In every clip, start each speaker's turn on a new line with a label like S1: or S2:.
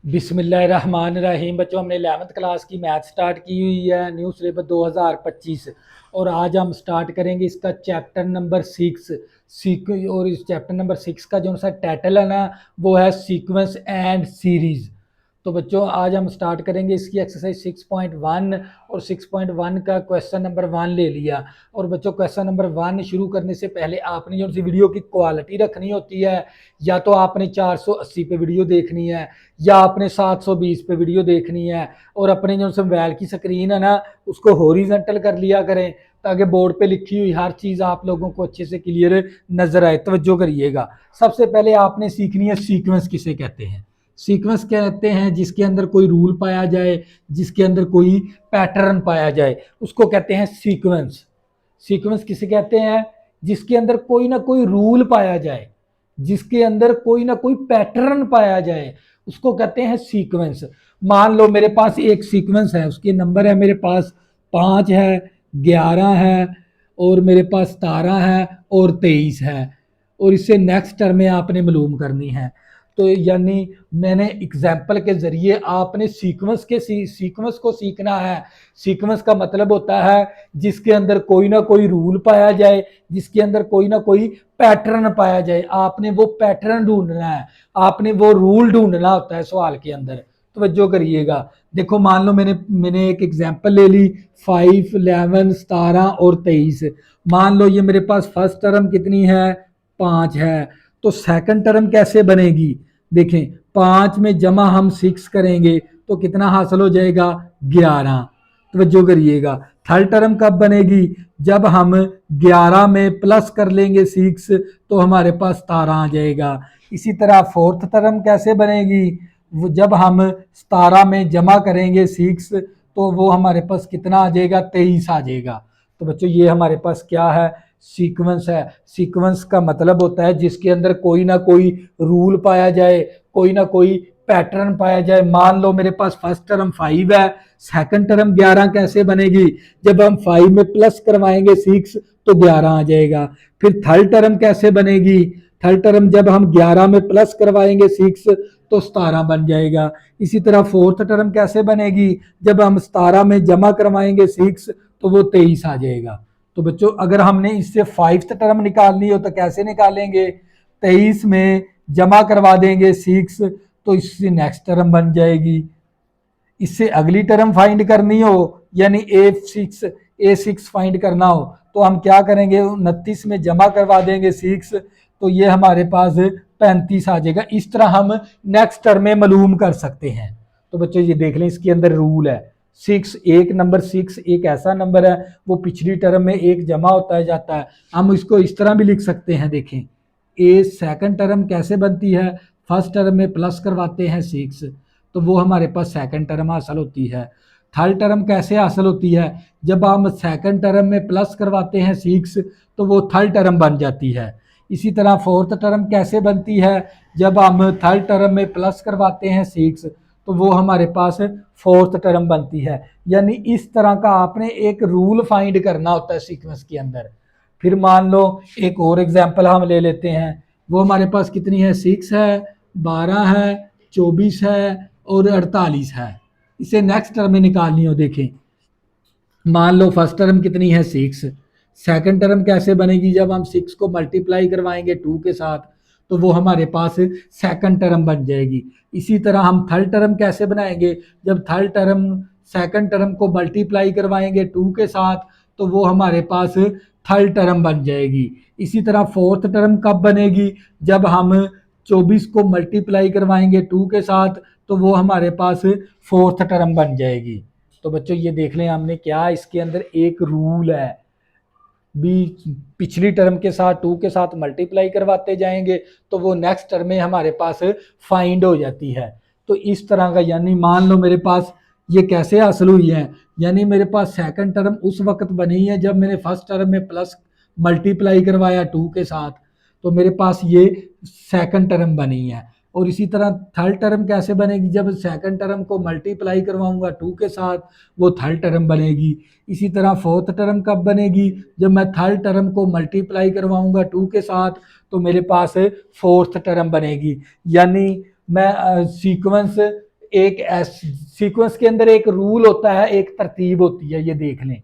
S1: बिस्मिल्लाहिर्रहमानिर्रहीम। बच्चों, हमने 11th क्लास की मैथ स्टार्ट की हुई है, न्यू सिलेबस 2025। और आज हम स्टार्ट करेंगे इसका चैप्टर नंबर 6। और इस चैप्टर नंबर 6 का जो सा टाइटल है ना, वो है सीक्वेंस एंड सीरीज। तो बच्चों, आज हम स्टार्ट करेंगे इसकी एक्सरसाइज 6.1। और 6.1 का क्वेश्चन नंबर 1 ले लिया। और बच्चों, क्वेश्चन नंबर 1 शुरू करने से पहले आपने जो सी वीडियो की क्वालिटी रखनी होती है, या तो आपने 480 पे वीडियो देखनी है या आपने 720 पे वीडियो देखनी है। और अपने जो मोबाइल की स्क्रीन है ना, उसको हॉरिजॉन्टल कर लिया करें, ताकि बोर्ड पे लिखी हुई हर चीज़ आप लोगों को अच्छे से क्लियर नजर आए। तवज्जो करिएगा। सबसे पहले आपने सीखनी है सीक्वेंस किसे कहते हैं। सीक्वेंस कहते हैं जिसके अंदर कोई रूल पाया जाए, जिसके अंदर कोई पैटर्न पाया जाए, उसको कहते हैं सीक्वेंस। सीक्वेंस किसे कहते हैं? जिसके अंदर कोई ना कोई रूल पाया जाए, जिसके अंदर कोई ना कोई पैटर्न पाया जाए, उसको कहते हैं सीक्वेंस। मान लो मेरे पास एक सीक्वेंस है, उसके नंबर है मेरे पास 5 है, 11 है, और मेरे पास 17 है और 23 है। और इससे नेक्स्ट टर्में आपने मालूम करनी है। तो यानी मैंने एग्जाम्पल के जरिए आपने सीक्वेंस को सीखना है। सीक्वेंस का मतलब होता है जिसके अंदर कोई ना कोई रूल पाया जाए, जिसके अंदर कोई ना कोई पैटर्न पाया जाए। आपने वो पैटर्न ढूंढना है, आपने वो रूल ढूंढना होता है सवाल के अंदर। तवज्जो करिएगा। देखो, मान लो मैंने एक एग्जांपल ले ली, 5, 11, 17 और 23। मान लो ये मेरे पास फर्स्ट टर्म कितनी है? 5 है। तो सेकंड टर्म कैसे बनेगी? देखें, 5 में जमा हम 6 करेंगे तो कितना हासिल हो जाएगा? 11। तवज्जो करिएगा। थर्ड टर्म कब बनेगी? जब हम 11 में प्लस कर लेंगे 6 तो हमारे पास 17 आ जाएगा। इसी तरह फोर्थ टर्म कैसे बनेगी? वो जब हम 17 में जमा करेंगे 6 तो वो हमारे पास कितना आ जाएगा? 23 आ जाएगा। तो बच्चों, ये हमारे पास क्या है? सीक्वेंस है। सीक्वेंस का मतलब होता है जिसके अंदर कोई ना कोई रूल पाया जाए, कोई ना कोई पैटर्न पाया जाए। मान लो मेरे पास फर्स्ट टर्म 5 है, सेकंड टर्म 11 कैसे बनेगी? जब हम 5 में प्लस करवाएंगे 6 तो 11 आ जाएगा। फिर थर्ड टर्म कैसे बनेगी? थर्ड टर्म जब हम 11 में प्लस करवाएंगे 6 तो 17 बन जाएगा। इसी तरह फोर्थ टर्म कैसे बनेगी? जब हम 17 में जमा करवाएंगे 6 तो वो 23 आ जाएगा। तो बच्चों, अगर हमने इससे 5th टर्म निकालनी हो तो कैसे निकालेंगे? 23 में जमा करवा देंगे 6 तो इससे नेक्स्ट टर्म बन जाएगी। इससे अगली टर्म फाइंड करनी हो, यानी A6 फाइंड करना हो, तो हम क्या करेंगे? 29 में जमा करवा देंगे 6 तो ये हमारे पास 35 आ जाएगा। इस तरह हम नेक्स्ट टर्म में मालूम कर सकते हैं। तो बच्चों, ये देख लें, इसके अंदर रूल है 6। एक नंबर 6 एक ऐसा नंबर है, वो पिछली टर्म में एक जमा होता जाता है। हम इसको इस तरह भी लिख सकते हैं। देखें, ए सेकंड टर्म कैसे बनती है? फर्स्ट टर्म में प्लस करवाते हैं 6 तो वो हमारे पास सेकंड टर्म हासिल होती है। थर्ड टर्म कैसे हासिल होती है? जब हम सेकंड टर्म में प्लस करवाते हैं 6 तो वो थर्ड टर्म बन जाती है। इसी तरह फोर्थ टर्म कैसे बनती है? जब हम थर्ड टर्म में प्लस करवाते हैं 6 तो वो हमारे पास फोर्थ टर्म बनती है। यानी इस तरह का आपने एक रूल फाइंड करना होता है सीक्वेंस के अंदर। फिर मान लो एक और एग्जांपल हम ले लेते हैं। वो हमारे पास कितनी है? 6 है, 12 है, 24 है और 48 है। इसे नेक्स्ट टर्म में निकालनी हो। देखें, मान लो फर्स्ट टर्म कितनी है? 6। सेकंड टर्म कैसे बनेगी? जब हम 6 को मल्टीप्लाई करवाएंगे 2 के साथ तो वो हमारे पास सेकंड टर्म बन जाएगी। इसी तरह हम थर्ड टर्म कैसे बनाएंगे? जब थर्ड टर्म सेकंड टर्म को मल्टीप्लाई करवाएंगे 2 के साथ तो वो हमारे पास थर्ड टर्म बन जाएगी। इसी तरह फोर्थ टर्म कब बनेगी? जब हम 24 को मल्टीप्लाई करवाएंगे 2 के साथ तो वो हमारे पास फोर्थ टर्म बन जाएगी। तो बच्चों, ये देख लें हमने क्या इसके अंदर एक रूल है। भी पिछली टर्म के साथ 2 के साथ मल्टीप्लाई करवाते जाएंगे तो वो नेक्स्ट टर्म में हमारे पास फाइंड हो जाती है। तो इस तरह का, यानी मान लो मेरे पास ये कैसे हासिल हुई है? यानी मेरे पास सेकंड टर्म उस वक्त बनी है जब मैंने फर्स्ट टर्म में प्लस मल्टीप्लाई करवाया 2 के साथ, तो मेरे पास ये सेकंड टर्म बनी है। और इसी तरह थर्ड टर्म कैसे बनेगी? जब सेकंड टर्म को मल्टीप्लाई करवाऊंगा 2 के साथ वो थर्ड टर्म बनेगी। इसी तरह फोर्थ टर्म कब बनेगी? जब मैं थर्ड टर्म को मल्टीप्लाई करवाऊंगा 2 के साथ तो मेरे पास फोर्थ टर्म बनेगी। यानी मैं सीक्वेंस एक सीक्वेंस के अंदर एक रूल होता है, एक तरतीब होती है, ये देख लें।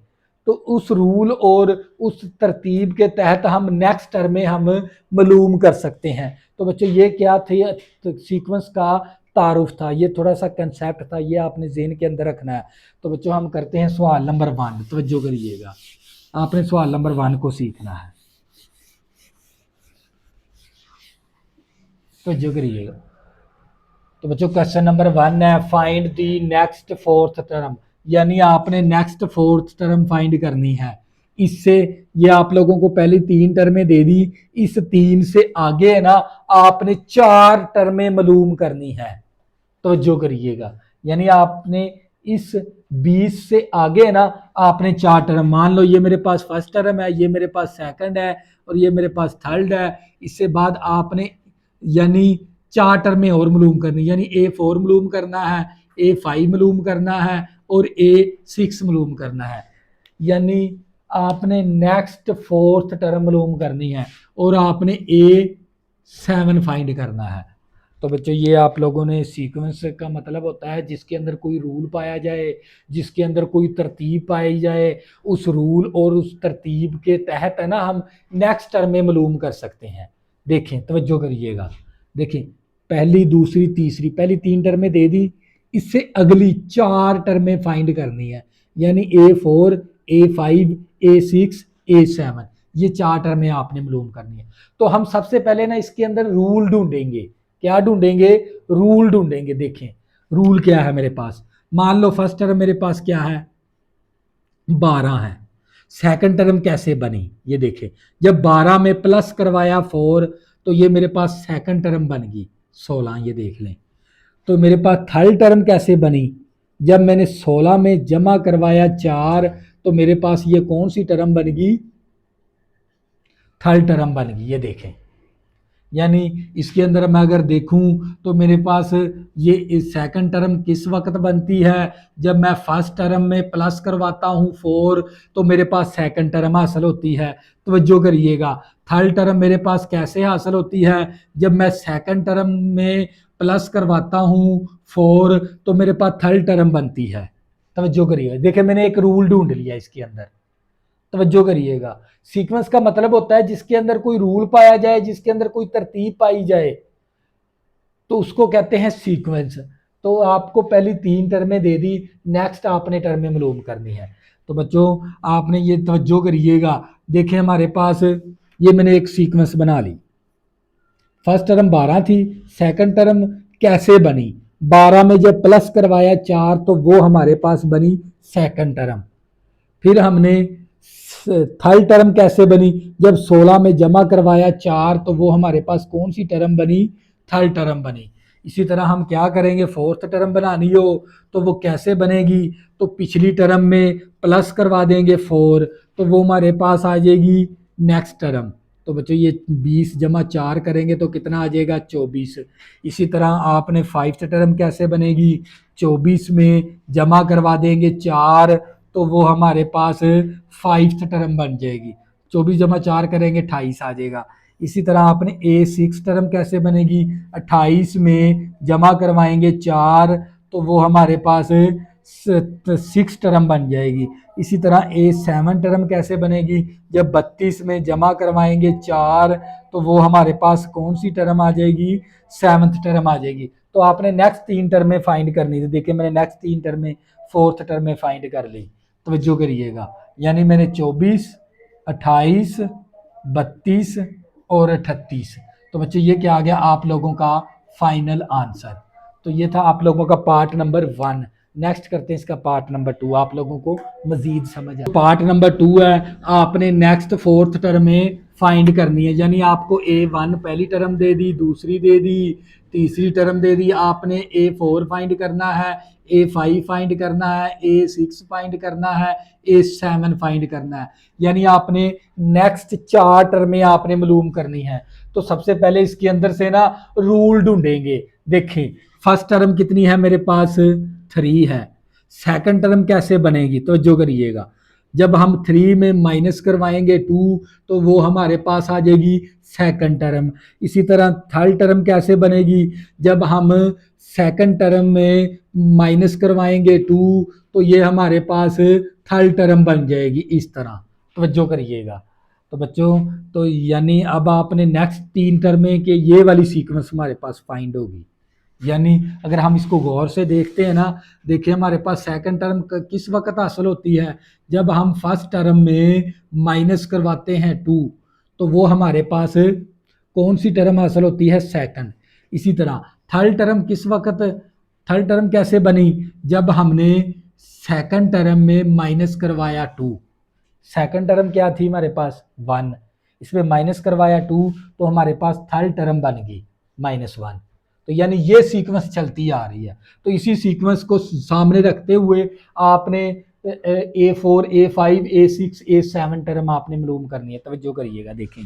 S1: तो उस रूल और उस तरतीब के तहत हम नेक्स्ट टर्म में हम मालूम कर सकते हैं। तो बच्चों ये क्या थी, तो सीक्वेंस का तारुफ था, ये थोड़ा सा कंसेप्ट था, ये आपने ज़हन के अंदर रखना है। तो बच्चों हम करते हैं सवाल नंबर 1, तवज्जो करिएगा, आपने सवाल नंबर 1 को सीखना है, तवज्जो करिएगा। तो बच्चों क्वेश्चन नंबर 1 है, find the next fourth term, यानी आपने नेक्स्ट फोर्थ टर्म फाइंड करनी है। इससे ये आप लोगों को पहली 3 टर्में दे दी, इस 3 से आगे है ना आपने 4 टर्में मालूम करनी है, तो जो करिएगा। यानी आपने इस 20 से आगे है ना आपने 4 टर्म, मान लो ये मेरे पास फर्स्ट टर्म है, ये मेरे पास सेकंड है और ये मेरे पास थर्ड है। इससे बाद आपने यानी 4 टर्में और मालूम करनी, यानी A4 मालूम करना है, A5 मालूम करना है और A6 मालूम करना है। यानी आपने नेक्स्ट फोर्थ टर्म मालूम करनी है और आपने A7 फाइंड करना है। तो बच्चों ये आप लोगों ने सीक्वेंस का मतलब होता है जिसके अंदर कोई रूल पाया जाए, जिसके अंदर कोई तरतीब पाई जाए, उस रूल और उस तरतीब के तहत है ना हम नेक्स्ट टर्म में मालूम कर सकते हैं। देखें तवज्जो करिएगा, देखें पहली दूसरी तीसरी, पहली 3 टर्में दे दी, इससे अगली 4 टर्में फाइंड करनी है, यानी A4 A5 A6 A7, ये 4 टर्में आपने मालूम करनी है। तो हम सबसे पहले ना इसके अंदर रूल ढूंढेंगे, क्या ढूंढेंगे, रूल ढूंढेंगे। देखें रूल क्या है मेरे पास, मान लो फर्स्ट टर्म मेरे पास क्या है 12 है, सेकंड टर्म कैसे बनी, ये देखें जब 12 में प्लस करवाया 4 तो ये मेरे पास सेकंड टर्म बन गई 16, ये देख लें। तो मेरे पास थर्ड टर्म कैसे बनी, जब मैंने 16 में जमा करवाया 4 तो मेरे पास ये कौन सी टर्म बन गई, थर्ड टर्म बन गई, ये देखें। यानी इसके अंदर मैं अगर देखूं तो मेरे पास ये सेकंड टर्म किस वक्त बनती है, जब मैं फर्स्ट टर्म में प्लस करवाता हूं 4 तो मेरे पास सेकंड टर्म हासिल होती है। तवज्जो करिएगा, थर्ड टर्म मेरे पास कैसे हासिल होती है, जब मैं सेकंड टर्म में प्लस करवाता हूं 4 तो मेरे पास थर्ड टर्म बनती है। तवज्जो करिएगा, देखिए मैंने एक रूल ढूंढ लिया इसके अंदर, तवज्जो करिएगा। सीक्वेंस का मतलब होता है जिसके अंदर कोई रूल पाया जाए, जिसके अंदर कोई तरतीब पाई जाए, तो उसको कहते हैं सीक्वेंस। तो आपको पहली 3 टर्में दे दी, नेक्स्ट आपने टर्में मालूम करनी है। तो बच्चों आपने ये तवज्जो करिएगा, देखें हमारे पास ये मैंने एक सीक्वेंस बना ली, फर्स्ट टर्म 12 थी, सेकंड टर्म कैसे बनी, 12 में जब प्लस करवाया 4 तो वो हमारे पास बनी सेकंड टर्म। फिर हमने थर्ड टर्म कैसे बनी, जब 16 में जमा करवाया 4 तो वो हमारे पास कौन सी टर्म बनी, थर्ड टर्म बनी। इसी तरह हम क्या करेंगे, फोर्थ टर्म बनानी हो तो वो कैसे बनेगी, तो पिछली टर्म में प्लस करवा देंगे 4 तो वो हमारे पास आ जाएगी नेक्स्ट टर्म। तो बच्चों ये 20 जमा 4 करेंगे तो कितना आ जाएगा 24। इसी तरह आपने फाइव्थ टर्म कैसे बनेगी, 24 में जमा करवा देंगे 4 तो वो हमारे पास फाइव्थ टर्म बन जाएगी, 24 जमा 4 करेंगे 28 आ जाएगा। इसी तरह आपने A6 टर्म कैसे बनेगी, 28 में जमा करवाएंगे 4 तो वो हमारे पास 6 टर्म बन जाएगी। इसी तरह A7 टर्म कैसे बनेगी, जब 32 में जमा करवाएंगे 4 तो वो हमारे पास कौन सी टर्म आ जाएगी, 7th टर्म आ जाएगी। तो आपने नेक्स्ट 3 टर्में फाइंड करनी थी, देखिए मैंने नेक्स्ट 3 टर्में फोर्थ टर्में फाइंड कर ली। तवज्जो करिएगा, यानी मैंने 24 28 32 और 38। तो बच्चे ये क्या आ गया आप लोगों का फाइनल आंसर। तो ये था आप लोगों का पार्ट नंबर 1। नेक्स्ट करते हैं इसका पार्ट नंबर 2, आप लोगों को मजीद समझ आए। पार्ट नंबर 2 है, आपने नेक्स्ट फोर्थ टर्म में फाइंड करनी है, यानी आपको A1 पहली टर्म दे दी, दूसरी दे दी, तीसरी टर्म दे दी, आपने A4 फाइंड करना है, A5 फाइंड करना है, A6 फाइंड करना है, A7 फाइंड करना है। यानी आपने नेक्स्ट 4 टर्में आपने मालूम करनी है। तो सबसे पहले इसके अंदर से ना रूल ढूंढेंगे। देखें फर्स्ट टर्म कितनी है मेरे पास 3 है, सेकंड टर्म कैसे बनेगी, तो जो करिएगा जब हम 3 में माइनस करवाएंगे 2 तो वो हमारे पास आ जाएगी सेकंड टर्म। इसी तरह थर्ड टर्म कैसे बनेगी, जब हम सेकंड टर्म में माइनस करवाएंगे 2 तो ये हमारे पास थर्ड टर्म बन जाएगी। इस तरह तवज्जो करिएगा। तो बच्चों, तो यानी अब आपने नेक्स्ट 3 टर्में के ये वाली सीक्वेंस हमारे पास फाइंड होगी। यानी अगर हम इसको गौर से देखते हैं ना, देखिए हमारे पास सेकंड टर्म किस वक्त हासिल होती है, जब हम फर्स्ट टर्म में माइनस करवाते हैं 2 तो वो हमारे पास कौन सी टर्म हासिल होती है, सेकंड। इसी तरह थर्ड टर्म किस वक्त, थर्ड टर्म कैसे बनी, जब हमने सेकंड टर्म में माइनस करवाया 2। सेकंड टर्म क्या थी हमारे पास 1, इसमें माइनस करवाया 2 तो हमारे पास थर्ड टर्म बन गई -1। तो यानी ये सीक्वेंस चलती आ रही है। तो इसी सीक्वेंस को सामने रखते हुए आपने A4 A5 A6 A7 term आपने मालूम करनी है। तवज्जो करिएगा, देखें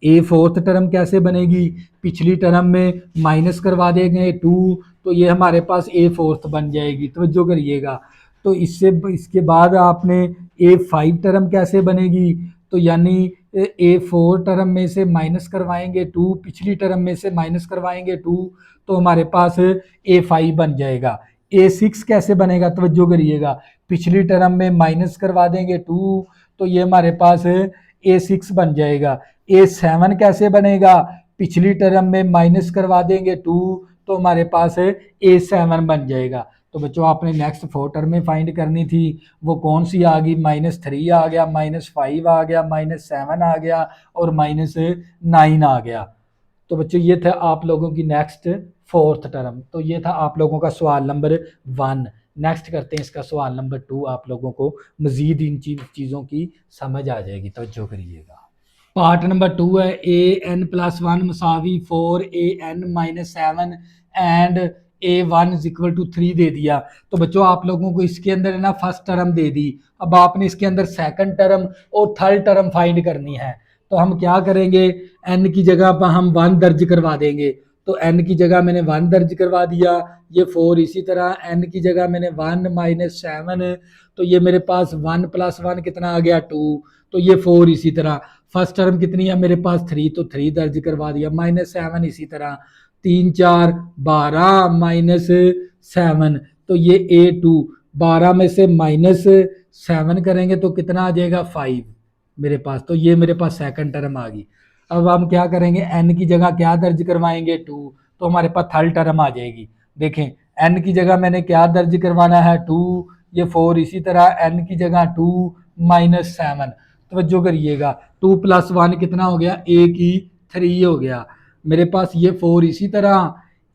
S1: ए फोर्थ टर्म कैसे बनेगी, पिछली टर्म में माइनस करवा देंगे 2 तो ये हमारे पास ए फोर्थ बन जाएगी। तवज्जो करिएगा। तो इसके बाद आपने A5 टर्म कैसे बनेगी, तो यानी A4 टर्म में से माइनस करवाएंगे 2, पिछली टर्म में से माइनस करवाएंगे 2 तो हमारे पास A5 बन जाएगा। A6 कैसे बनेगा, तवज्जो करिएगा, पिछली टर्म में माइनस करवा देंगे 2 तो ये हमारे पास A6 बन जाएगा। A7 कैसे बनेगा, पिछली टर्म में माइनस करवा देंगे 2 तो हमारे पास A7 बन जाएगा। तो बच्चों आपने नेक्स्ट 4 टर्में फाइंड करनी थी, वो कौन सी आ गई, -3 आ गया, -5 आ गया, -7 आ गया और -9 आ गया। तो बच्चों ये था आप लोगों की नेक्स्ट 4th टर्म। तो ये था आप लोगों का सवाल नंबर 1। नेक्स्ट करते हैं इसका सवाल नंबर 2, आप लोगों को मजीद इन चीज़ों की समझ आ जाएगी। तवज्जो करिएगा। पार्ट नंबर 2 है an+1 मसावी 4an-7 एंड A1 = 3 दे दिया। तो बच्चों आप लोगों को इसके अंदर है ना फर्स्ट टर्म दे दी, अब आपने इसके अंदर सेकंड टर्म और थर्ड टर्म फाइंड करनी है। तो हम क्या करेंगे, n की जगह पर हम 1 दर्ज करवा देंगे। तो n की जगह मैंने 1 दर्ज करवा दिया, ये 4। इसी तरह n की जगह मैंने 1 - 7 तो ये मेरे पास 1 + 1 कितना आ गया 2 तो ये 4। इसी तरह फर्स्ट टर्म कितनी है मेरे पास 3 तो 3 दर्ज करवा दिया, -7 इसी तरह 3 4 12 -7 तो ये A2 12 में से -7 करेंगे तो कितना आ जाएगा 5 मेरे पास। तो ये मेरे पास सेकंड टर्म आ गई। अब हम क्या करेंगे, n की जगह क्या दर्ज करवाएंगे 2 तो हमारे पास थर्ड टर्म आ जाएगी। देखें n की जगह मैंने क्या दर्ज करवाना है 2, ये 4। इसी तरह n की जगह 2 -7। तवज्जो करिएगा 2 + 1 कितना हो गया, A की 3 हो गया मेरे पास, ये 4। इसी तरह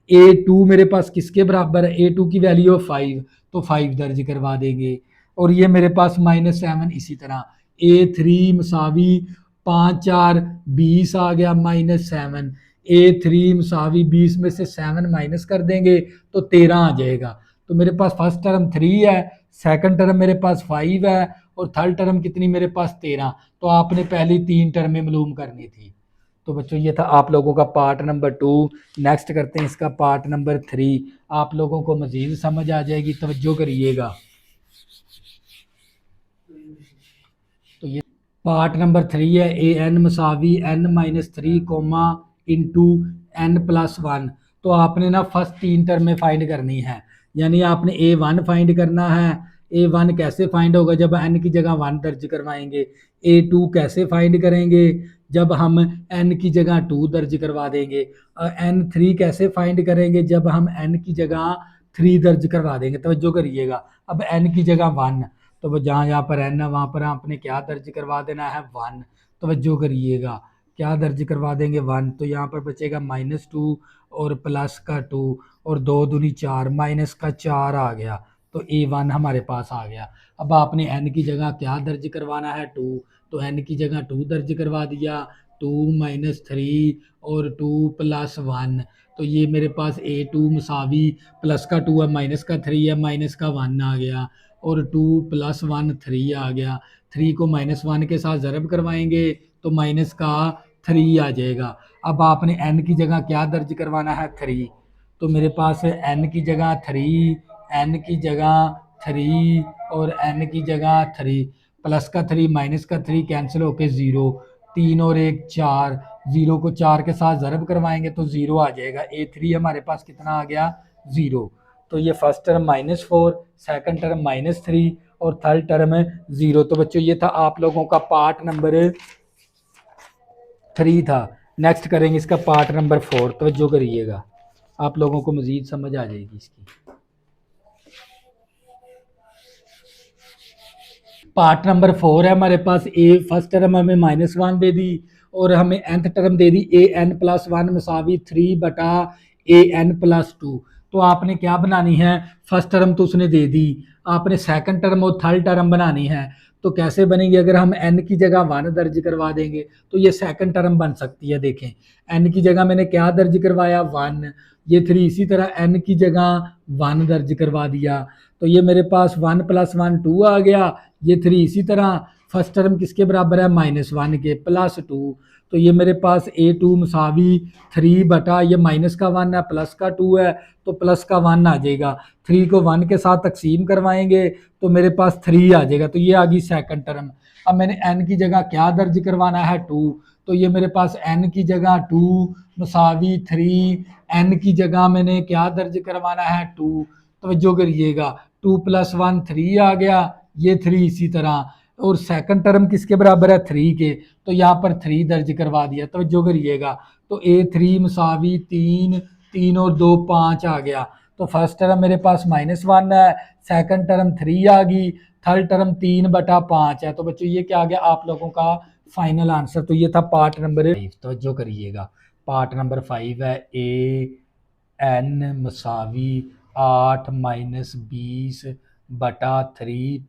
S1: A2 मेरे पास किसके बराबर है, A2 की वैल्यू 5 तो 5 दर्ज करवा देंगे। और ये मेरे पास -7। इसी तरह A3 मसावी 5 4 20 आ गया -7। A3 मसावी 20 में से 7 माइनस कर देंगे तो 13 आ जाएगा। तो मेरे पास फर्स्ट टर्म 3 है, सेकंड टर्म मेरे पास 5 है और थर्ड टर्म कितनी मेरे पास 13। तो आपने पहली 3 टर्में मालूम करनी थी। तो बच्चों ये था आप लोगों का पार्ट नंबर 2। नेक्स्ट करते हैं इसका पार्ट नंबर 3, आप लोगों को मजीद समझ आ जाएगी। तवज्जो करिएगा। तो ये पार्ट नंबर 3 है an मसावी n-3 इंटू n+1। तो आपने ना फर्स्ट 3 टर्में फाइंड करनी है, यानी आपने A1 फाइंड करना है। A1 कैसे फाइंड होगा, जब n की जगह 1 दर्ज करवाएंगे। A2 कैसे फाइंड करेंगे, जब हम n की जगह 2 दर्ज करवा देंगे। n3 कैसे फाइंड करेंगे, जब हम n की जगह 3 दर्ज करवा देंगे। तवज्जो करिएगा। अब n की जगह 1 तो वो जहाँ जहाँ पर n है वहाँ पर आपने क्या दर्ज करवा देना है 1। तवज्जो करिएगा, क्या दर्ज करवा देंगे 1। तो यहाँ पर बचेगा -2 और प्लस का 2 और 2 दूनी 4 माइनस का 4 आ गया। तो A1 हमारे पास आ गया। अब आपने n की जगह क्या दर्ज करवाना है 2, तो n की जगह 2 दर्ज करवा दिया, 2 - 3 और 2 + 1। तो ये मेरे पास A2 मसावी प्लस का 2 है माइनस का 3 है माइनस का 1 आ गया और 2 + 1 3 आ गया। 3 को -1 के साथ ज़रब करवाएंगे तो माइनस का 3 आ जाएगा। अब आपने n की जगह क्या दर्ज करवाना है 3, तो मेरे पास n की जगह 3, n की जगह 3 और n की जगह 3। प्लस का 3 माइनस का 3 कैंसिल होके 0, 3 और 1 4, 0 को 4 के साथ ज़रब करवाएंगे तो 0 आ जाएगा। A3 हमारे पास कितना आ गया 0। तो ये फर्स्ट टर्म -4, सेकंड टर्म -3 और थर्ड टर्म है 0। तो बच्चों ये था आप लोगों का पार्ट नंबर 3 था। नेक्स्ट करेंगे इसका पार्ट नंबर 4। तवज्जो करिएगा, आप लोगों को मजीद समझ आ जाएगी इसकी। पार्ट नंबर 4 है हमारे पास। ए फर्स्ट टर्म हमें -1 दे दी और हमें nth टर्म दे दी an+1 मसावी 3/an+2। तो आपने क्या बनानी है, फर्स्ट टर्म तो उसने दे दी, आपने सेकंड टर्म और थर्ड टर्म बनानी है। तो कैसे बनेगी, अगर हम n की जगह 1 दर्ज करवा देंगे तो ये सेकंड टर्म बन सकती है। देखें n की जगह मैंने क्या दर्ज करवाया 1, ये 3, इसी तरह n की जगह 1 दर्ज करवा दिया तो ये मेरे पास 1 + 1 2 आ गया। ये 3 इसी तरह फर्स्ट टर्म किसके बराबर है -1 के +2। तो ये मेरे पास A2 मसावी 3 बटा ये माइनस का 1 है प्लस का 2 है तो प्लस का 1 आ जाएगा। 3 को 1 के साथ तकसीम करवाएंगे तो मेरे पास 3 आ जाएगा। तो ये आ गई सेकंड टर्म। अब मैंने n की जगह क्या दर्ज करवाना है 2, तो ये मेरे पास n की जगह 2 मसावी 3, n की जगह मैंने क्या दर्ज करवाना है 2। तवज्जो करिएगा 2 + 1 3 आ गया, ये 3 इसी तरह, और सेकंड टर्म किसके बराबर है 3 के, तो यहाँ पर 3 दर्ज करवा दिया। तवज्जो करिएगा तो A3 मसावी 3, 3 और 2 5 आ गया। तो फर्स्ट टर्म मेरे पास -1 है, सेकंड टर्म 3 आ गई, थर्ड टर्म 3/5 है। तो बच्चों ये क्या आ गया आप लोगों का फाइनल आंसर। तो ये था पार्ट नंबर 5। तवज्जो करिएगा पार्ट नंबर 5 है an मसावी 8 - 20/3 +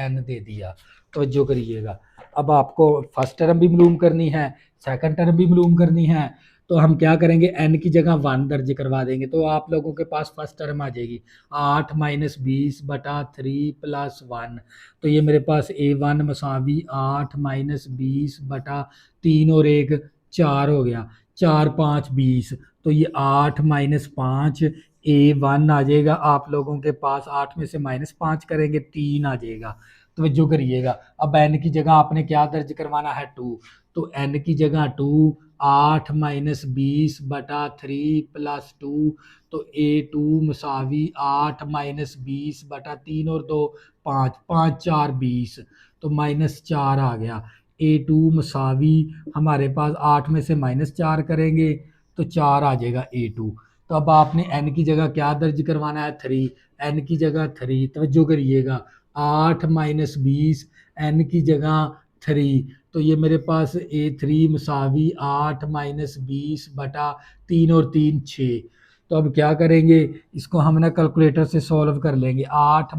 S1: n दे दिया। तवज्जो करिएगा अब आपको फर्स्ट टर्म भी मालूम करनी है, सेकंड टर्म भी मालूम करनी है। तो हम क्या करेंगे, n की जगह 1 दर्ज करवा देंगे तो आप लोगों के पास फर्स्ट टर्म आ जाएगी 8 - 20/3 + 1। तो ये मेरे पास A1 मसावी 8 - 20/3 और 1 4 हो गया, 4 5 20। तो ये 8 - 5 A1 आ जाएगा। आप लोगों के पास 8 में से -5 करेंगे 3 आ जाएगा। तवज्जो करिएगा अब n की जगह आपने क्या दर्ज करवाना है 2, तो n की जगह 2 8 - 20/3 + 2। तो A2 मसावी 8 - 20/3 और 2 5, 5 4 20, तो -4 आ गया। A2 मसावी हमारे पास 8 में से -4 करेंगे तो 4 आ जाएगा A2। तो अब आपने n की जगह क्या दर्ज करवाना है 3, n की जगह 3। तवज्जो करिएगा 8 - 20, n की जगह 3। तो ये मेरे पास A3 मसावी 8 - 20/3 और 3 6। तो अब क्या करेंगे, इसको हम ना कैलकुलेटर से सॉल्व कर लेंगे। 8 -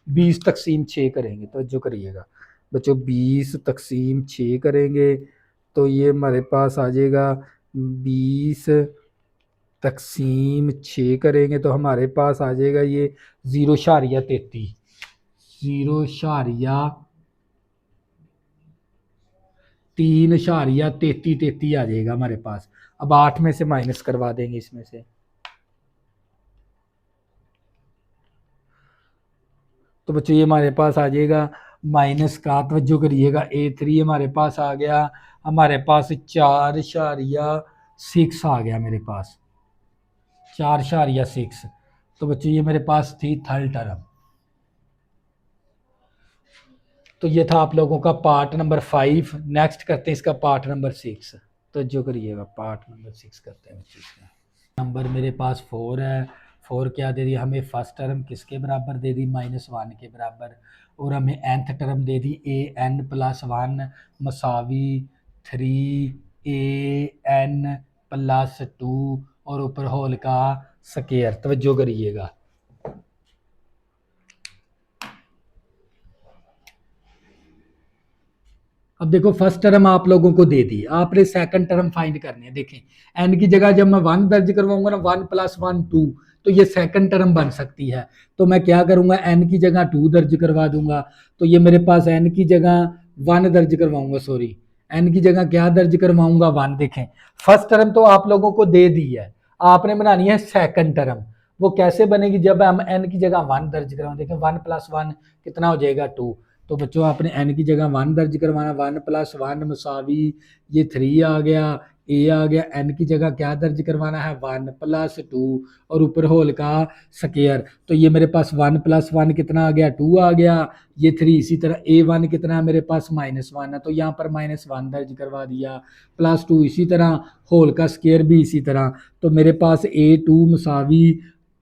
S1: 20 तकसीम 6 करेंगे। तो जो करिएगा बच्चों 20 तकसीम 6 करेंगे तो ये हमारे पास आ जाएगा 20 तकसीम 6 करेंगे तो हमारे पास आ जाएगा ये 0.33, 0.33 आ जाएगा हमारे पास। अब 8 में से माइनस करवा देंगे इसमें से, तो बच्चों ये हमारे पास आ जाएगा माइनस का। तवज्जो करिएगा A3 हमारे पास आ गया, हमारे पास 4.6 आ गया, मेरे पास 4.6। तो बच्चों ये मेरे पास थी थर्ड टर्म। तो ये था आप लोगों का पार्ट नंबर 5। नेक्स्ट करते हैं इसका पार्ट नंबर 6। तो जो करिएगा पार्ट नंबर 6 करते हैं। नंबर मेरे पास 4 है। 4 क्या दे दी हमें, फर्स्ट टर्म किसके बराबर दे दी -1 के बराबर, और हमें nth टर्म दे दी an+1 मसावी 3an+2 और ऊपर होल का स्केयर। तवज्जो करिएगा अब देखो फर्स्ट टर्म आप लोगों को दे दी, आपने सेकंड टर्म फाइंड करनी है। देखें n की जगह जब मैं 1 दर्ज करवाऊंगा ना 1 + 1 2, तो ये सेकंड टर्म बन सकती है। तो मैं क्या करूंगा, n की जगह 2 दर्ज करवा दूंगा। तो ये मेरे पास n की जगह 1 दर्ज करवाऊंगा, सॉरी n की जगह क्या दर्ज करवाऊंगा 1। देखें फर्स्ट टर्म तो आप लोगों को दे दी है, आपने बनानी है सेकंड टर्म। वो कैसे बनेगी, जब हम n की जगह 1 दर्ज करवाएं। देखें 1 + 1 कितना हो जाएगा 2, तो बच्चों आपने n की जगह 1 दर्ज करवाना, 1 + 1 मसावी ये 3 आ गया, a आ गया। n की जगह क्या दर्ज करवाना है 1 + 2 और ऊपर होल का स्क्वायर। तो ये मेरे पास 1 + 1 कितना आ गया 2 आ गया, ये 3। इसी तरह a1 कितना है मेरे पास -1 है, तो यहाँ पर -1 दर्ज करवा दिया, +2 इसी तरह, होल का स्क्वायर भी इसी तरह। तो मेरे पास a2 मसावी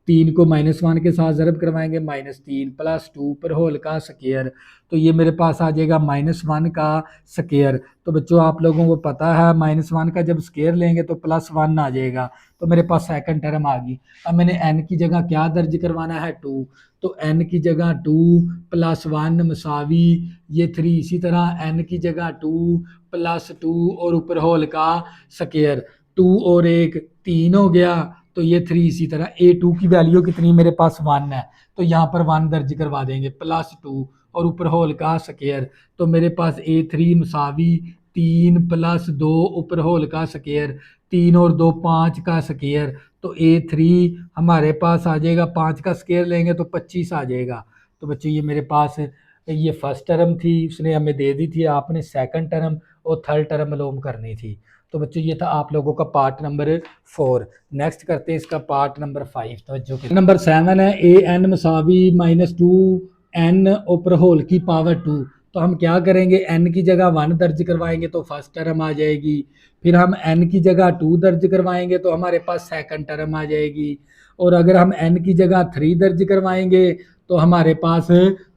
S1: 3 को -1 के साथ ज़रब करवाएंगे, -3 + 2 पर होल का स्क्वायर। तो ये मेरे पास आ जाएगा -1 का स्क्वायर। तो बच्चों आप लोगों को पता है -1 का जब स्क्वायर लेंगे तो +1 आ जाएगा। तो मेरे पास सेकंड टर्म आ गई। अब मैंने n की जगह क्या दर्ज करवाना है 2, तो n की जगह 2 + 1 मसावी ये 3। इसी तरह n की जगह 2 + 2 और ऊपर होल का स्क्वायर। 2 और 1 3 हो गया, तो ये 3। इसी तरह a2 की वैल्यू कितनी मेरे पास 1 है, तो यहाँ पर 1 दर्ज करवा देंगे, +2 और ऊपर होल का स्क्वायर। तो मेरे पास a3 मसावी 3 + 2 ऊपर होल का स्क्वायर, 3 और 2 5 का स्क्वायर। तो a3 हमारे पास आ जाएगा, 5 का स्क्वायर लेंगे तो 25 आ जाएगा। तो बच्चों ये मेरे पास ये फर्स्ट टर्म थी, उसने हमें दे दी थी, आपने सेकंड टर्म और थर्ड टर्म मालूम करनी थी। तो बच्चों ये था आप लोगों का पार्ट नंबर 4। नेक्स्ट करते हैं इसका पार्ट नंबर 5। तो जो कि नंबर 7 है, a n मसावी -2n ऊपर होल की पावर 2। तो हम क्या करेंगे, n की जगह 1 दर्ज करवाएंगे तो फर्स्ट टर्म आ जाएगी, फिर हम n की जगह 2 दर्ज करवाएंगे तो हमारे पास सेकंड टर्म आ जाएगी, और अगर हम n की जगह 3 दर्ज करवाएंगे तो हमारे पास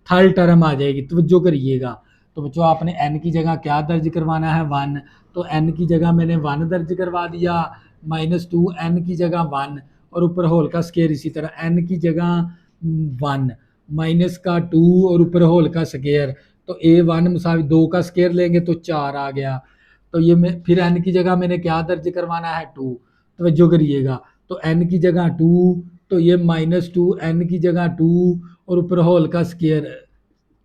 S1: थर्ड टर्म आ जाएगी। तो जो करिएगा, तो बच्चों आपने n की जगह क्या दर्ज करवाना है 1, तो n की जगह मैंने 1 दर्ज करवा दिया, -2 n की जगह 1 और ऊपर होल का स्क्वायर। इसी तरह n की जगह 1 माइनस का 2 और ऊपर होल का स्क्वायर। तो a1 मसावी 2 का स्क्वायर लेंगे तो 4 आ गया। तो ये मैं फिर n की जगह मैंने क्या दर्ज करवाना है 2, तो जो करिएगा, तो n की जगह 2, तो ये -2 n की जगह 2 और ऊपर होल का स्क्वायर।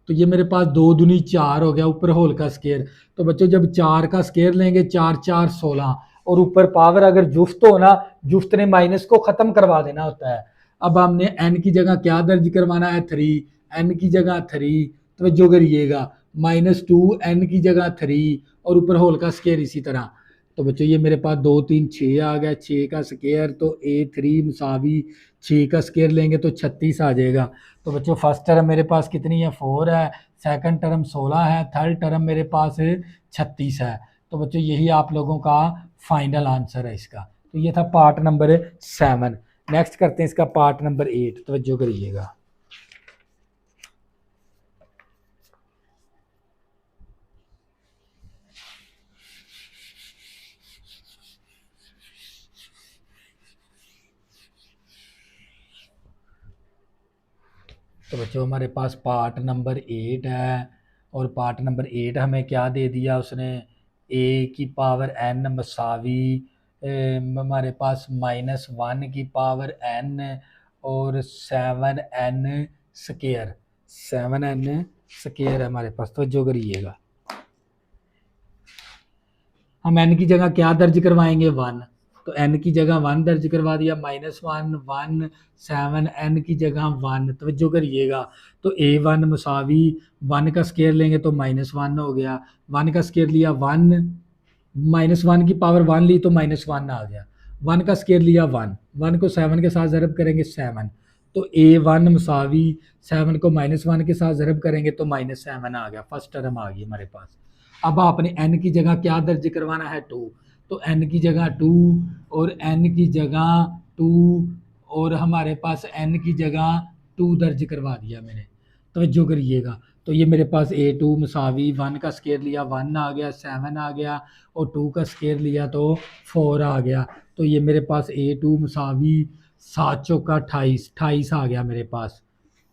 S1: तो ये मेरे पास 2 दूनी 4 हो गया, ऊपर होल का स्क्वायर। तो बच्चों जब 4 का स्क्वायर लेंगे, 4 4 16 और ऊपर पावर अगर जुफ्त हो ना, जुफ्त ने माइनस को खत्म करवा देना होता है। अब हमने n की जगह क्या दर्ज करवाना है 3, n की जगह 3, तो जो करिएगा -2 n की जगह 3 और ऊपर होल का स्क्वायर इसी तरह। तो बच्चों ये मेरे पास 2 3 6 आ गया, 6 का स्क्वायर, तो a3 मसावी 6 का स्क्वायर लेंगे तो 36 आ जाएगा। तो बच्चों फर्स्ट टर्म मेरे पास कितनी है 4 है, सेकंड टर्म 16 है, थर्ड टर्म मेरे पास 36 है। तो बच्चों यही आप लोगों का फाइनल आंसर है इसका। तो ये था पार्ट नंबर 7। नेक्स्ट करते हैं इसका पार्ट नंबर 8। तवज्जो करिएगा। तो बच्चों हमारे पास पार्ट नंबर 8 है, और पार्ट नंबर 8 हमें क्या दे दिया उसने, a की पावर n मसावी हमारे पास -1 की पावर n और 7n स्केयर, 7n स्केयर है हमारे पास। तो जो करिएगा, हम n की जगह क्या दर्ज करवाएंगे 1, तो n की जगह 1 दर्ज करवा दिया, -1 1 7 n की जगह 1। तो जो करिएगा, तो a1 मसावी 1 का स्केयर लेंगे तो -1 हो गया, 1 का स्केयर लिया 1, -1 की पावर 1 ली तो -1 आ गया, 1 का स्केयर लिया 1, 1 को 7 के साथ ज़रब करेंगे 7, तो a1 मसावी 7 को -1 के साथ ज़रब करेंगे तो -7 आ गया, फर्स्ट टर्म आ गई हमारे पास। अब आपने n की जगह क्या दर्ज करवाना है 2, तो n की जगह 2 और n की जगह 2 और हमारे पास n की जगह 2 दर्ज करवा दिया मैंने। तो जो करिएगा, तो ये मेरे पास a2 मसावी 1 का स्केयर लिया 1 आ गया, 7 आ गया, और 2 का स्केयर लिया तो 4 आ गया। तो ये मेरे पास a2 मसावी 7 चौका 28, 28 आ गया मेरे पास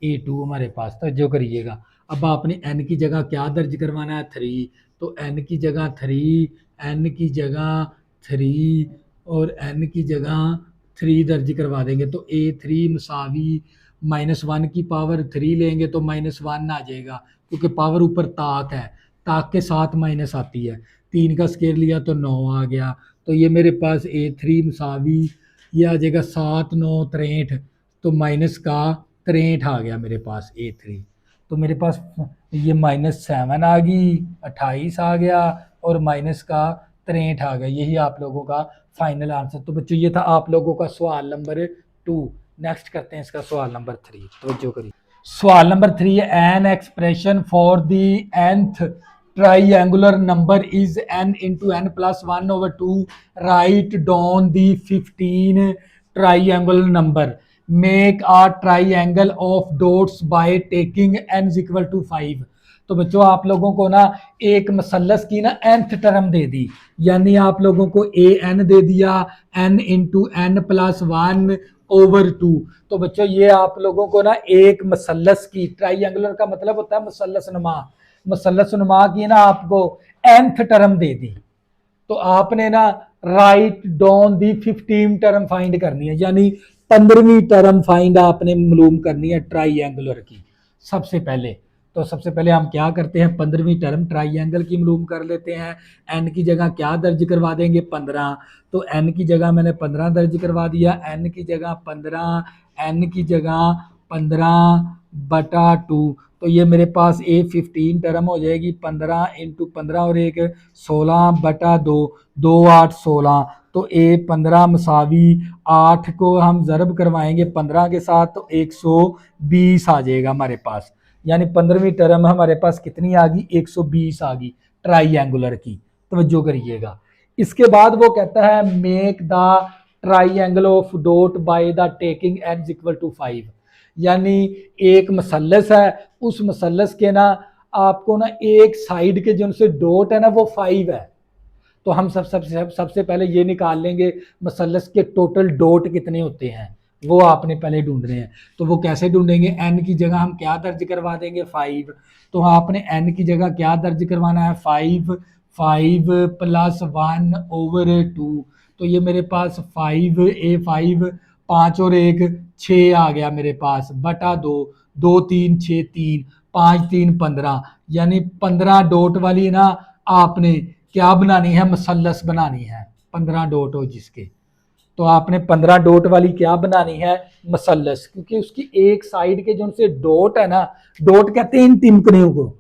S1: a2 हमारे पास। तो जो करिएगा, अब आपने n की जगह क्या दर्ज करवाना है 3, तो n की जगह 3, n की जगह 3 और n की जगह 3 दर्ज करवा देंगे। तो a3 मसावी -1 की पावर 3 लेंगे तो -1 आ जाएगा, क्योंकि पावर ऊपर ताक है, ताक के साथ माइनस आती है। 3 का स्केयर लिया तो 9 आ गया। तो ये मेरे पास a3 मसावी ये आ जाएगा 7 9 63, तो माइनस का 63 आ गया मेरे पास a3। तो मेरे पास ये -7 आ गई, 28 आ गया और माइनस का 63 आ गया। यही आप लोगों का फाइनल आंसर। तो बच्चों ये था आप लोगों का सवाल नंबर 2। नेक्स्ट करते हैं इसका सवाल नंबर 3। तवज्जो करिए। सवाल नंबर 3 है an expression for the nth triangular number is n into n plus 1 over 2. Write down the 15 triangular number. Make a triangle of dots by taking n is equal to 5. तो बच्चों आप लोगों को ना एक मसलस की ना nth टर्म दे दी, यानी आप लोगों को ए एन दे दिया, n into N plus 1 over 2। तो बच्चों ये आप लोगों को ना एक मसलस की, ट्राइंगुलर का मतलब होता है मसलस नुमा, मसलस नुमा की ना आपको nth टर्म दे दी। तो आपने ना write down the 15 term find करनी है, यानी 15वीं टर्म फाइंड आपने मालूम करनी है ट्राइंगुलर की। सबसे पहले तो सबसे पहले हम क्या करते हैं, 15वीं टर्म ट्राइंगल की मालूम कर लेते हैं। एन की जगह क्या दर्ज करवा देंगे, 15। तो एन की जगह मैंने 15 दर्ज करवा दिया, एन की जगह 15, एन की जगह 15/2। तो ये मेरे पास ए 15 टर्म हो जाएगी, 15 इंटू 15 और एक 16/2, 2 8 16। तो ए 15 मसावी 8 को हम ज़रब करवाएंगे 15 के साथ, तो 120 आ जाएगा हमारे पास। यानी 15वीं टर्म हमारे पास कितनी आ गई, 120 आ गई ट्राइंगुलर की। तवज्जो करिएगा। इसके बाद वो कहता है make the triangle of dot by the taking n equal to 5। यानी एक मसलस है, उस मसलस के ना आपको ना एक साइड के जो उनसे डॉट है ना वो 5 है। तो हम सबसे पहले ये निकाल लेंगे मसलस के टोटल डॉट कितने होते हैं, वो आपने पहले ढूंढने हैं। तो वो कैसे ढूंढेंगे, n की जगह हम क्या दर्ज करवा देंगे, 5। तो आपने n की जगह क्या दर्ज करवाना है, 5, 5 प्लस 1 ओवर 2। तो ये मेरे पास 5 5 और 1 6 आ गया मेरे पास, बटा 2, 2 3 6 3, 5 3 15। यानी 15 डॉट वाली ना आपने क्या बनानी है, मसलस बनानी है, 15 डॉट हो जिसके। तो आपने 15 डॉट वाली क्या बनानी है, मसलस, क्योंकि उसकी एक साइड के जो उनसे डॉट है ना, डॉट कहते हैं इन टिमकनियों को,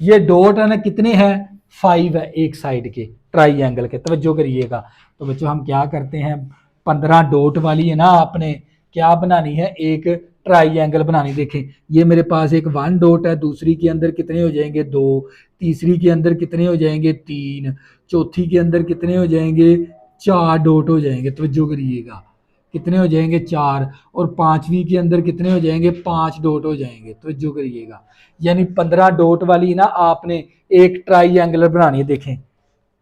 S1: ये डॉट है ना कितने हैं, 5 है एक साइड के ट्राइंगल के। तवज्जो करिएगा। तो बच्चों हम क्या करते हैं, 15 डॉट वाली है ना आपने क्या बनानी है, एक ट्राइंगल बनानी। देखें ये मेरे पास एक 1 डॉट है, दूसरी के अंदर कितने हो जाएंगे 2, तीसरी के अंदर कितने हो जाएंगे 3, चौथी के अंदर कितने हो जाएंगे 4 डॉट हो जाएंगे। तवज्जो करिएगा कितने हो जाएंगे 4, और पांचवी के अंदर कितने हो जाएंगे 5 डॉट हो जाएंगे। तवज्जो करिएगा। यानी 15 डॉट वाली ना आपने एक ट्राइंगुलर बनानी है। देखें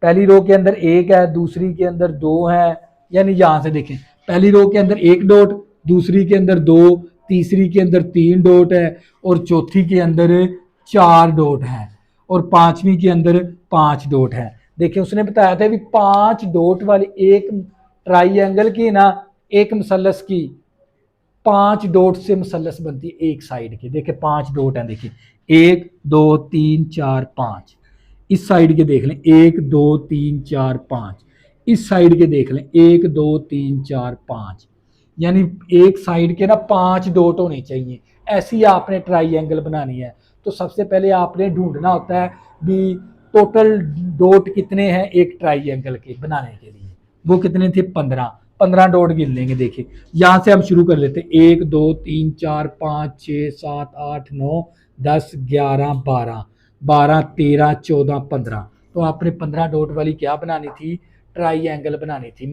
S1: पहली रो के अंदर 1 है, दूसरी के अंदर 2 है, यानी यहां से देखें पहली रो के अंदर 1 डॉट, दूसरी के अंदर 2, तीसरी के अंदर 3 डॉट है, और चौथी के अंदर 4 डॉट है, और पांचवी के अंदर 5 डॉट है। देखिए उसने बताया था भी 5 डॉट वाली एक ट्राइंगल की ना, एक मसलस की 5 डॉट से मसलस बनती है एक साइड की। देखिए 5 डॉट है, देखिए 1 2 3 4 5। इस साइड के देख लें 1 2 3 4 5, इस साइड के देख लें 1 2 3 4 5। यानी एक साइड के ना 5 डॉट होने चाहिए। ऐसी आपने ट्राइंगल बनानी है। तो सबसे पहले आपने ढूंढना होता है भी टोटल डॉट कितने हैं एक ट्राइंगल के बनाने के लिए। वो कितने थे, 15। 15 डॉट गिन लेंगे। देखिए यहां से हम शुरू कर लेते हैं, 1 2 3 4 5 6 7 8 9 10 11 12 12 13 14 15। तो आपने 15 डॉट वाली क्या बनानी थी, ट्राइंगल बनानी थी,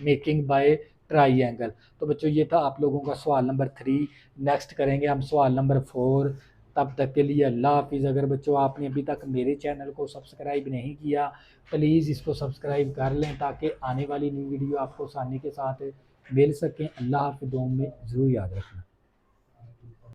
S1: मेकिंग बाय ट्राइंगल। तो बच्चों ये था आप लोगों का सवाल नंबर 3। नेक्स्ट करेंगे हम सवाल नंबर 4। तब तक के लिए अल्लाह हाफिज़। अगर बच्चों आपने अभी तक मेरे चैनल को सब्सक्राइब नहीं किया, प्लीज़ इसको सब्सक्राइब कर लें ताकि आने वाली न्यू वीडियो आपको आसानी के साथ मिल सकें। अल्लाह हाफिज़, दुआ में ज़रूर याद रखना।